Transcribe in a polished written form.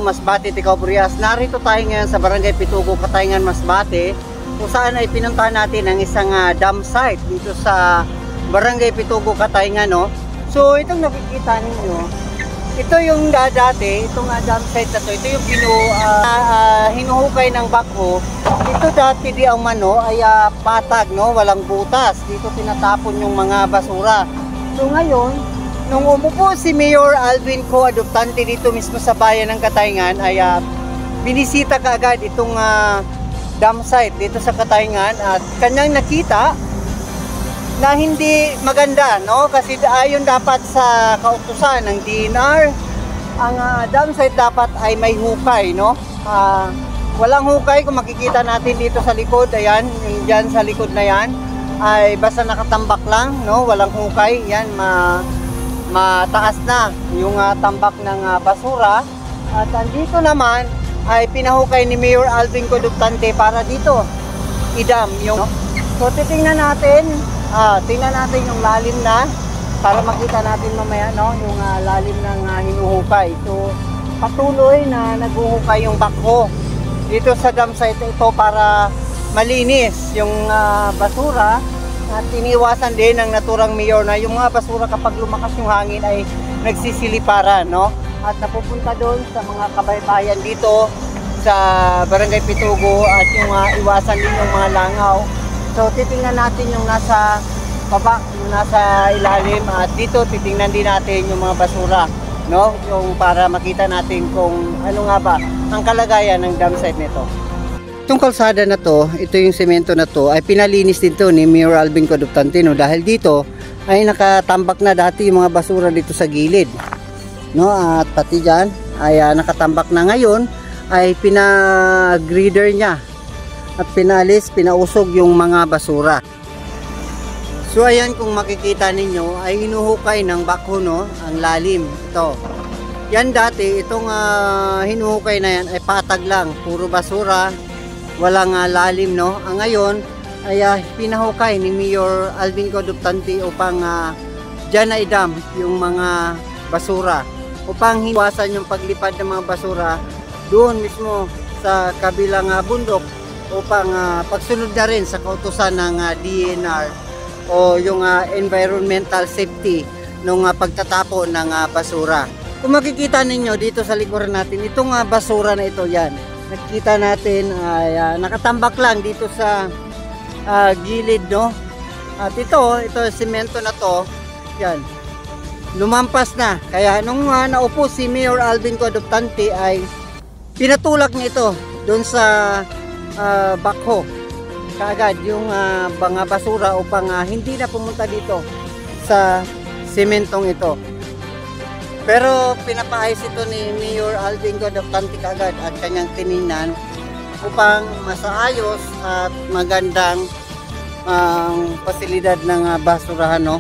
Masbate, Ticaurias. Narito tayo ngayon sa Barangay Pitugo, Katayngan, Masbate, kung saan ay pinuntahan natin ang isang dam site dito sa Barangay Pitugo, Katayngan, no? So itong nakikita ninyo, ito yung dati, itong dam site na to, ito yung hinuhukay ng backhoe. Ito dati di ang mano ay patag, no? Walang butas. Dito tinatapon yung mga basura. So ngayon, nung umupo si Mayor Alvin Co. Adoptante dito mismo sa bayan ng Katayngan, ay binisita kaagad itong dam site dito sa Katayngan at kanyang nakita na hindi maganda, no? Kasi ayon dapat sa kautusan ng DNR, ang dam site dapat ay may hukay, no? Walang hukay. Kung makikita natin dito sa likod, ayan, yung dyan sa likod na yan ay basta nakatambak lang, no? Walang hukay. Yan, mataas na yung tambak ng basura. At andito naman ay pinahukay ni Mayor Alvin Co. Adoptante para dito idam yung, no? So titingnan natin, tingnan natin yung lalim na para makita natin mamaya, no, yung lalim ng hinuhukay. So patuloy na naghuhukay yung backhoe dito sa dam site ito para malinis yung basura. At iniwasan din ng naturang mayor na yung mga basura kapag lumakas yung hangin ay nagsisiliparan, no? At napupunta doon sa mga kabaybayan dito sa Barangay Pitugo at yung iwasan din yung mga langaw. So titingnan natin yung nasa baba, yung nasa ilalim, at dito titingnan din natin yung mga basura, no? Yung para makita natin kung ano nga ba ang kalagayan ng dam site nito. Itong kalsada na to, ito yung semento na to, ay pinalinis din to ni Mayor Alvin Co. Adoptante, no? Dahil dito ay nakatambak na dati yung mga basura dito sa gilid, no? At pati dyan ay nakatambak na. Ngayon ay pinagreader niya at pinalis, pinausog yung mga basura. So ayan, kung makikita ninyo ay hinuhukay ng backhoe, no? Ang lalim ito. Yan dati, itong hinuhukay na yan ay patag lang, puro basura, walang lalim, no? Ang ngayon ay pinahukay ni Mayor Alvin Co. Adoptante upang dyan na idam yung mga basura, upang hiwasan yung paglipad ng mga basura doon mismo sa kabilang bundok, upang pagsunod na rin sa kautusan ng DNR o yung environmental safety nung pagtatapon ng basura. Kung makikita ninyo dito sa likuran natin, itong basura na ito, yan, nakikita natin ay nakatambak lang dito sa gilid, no? At ito semento na to, yan, lumampas na. Kaya nung naupo si Mayor Alvin Co. Adoptante ay pinatulak niya ito doon sa backhoe kaagad yung mga basura upang hindi na pumunta dito sa sementong ito. Pero pinapaayos ito ni Mayor Alvin Co. Adoptante kaagad at kanyang tiningnan upang masaayos at magandang pasilidad ng basurahan, no?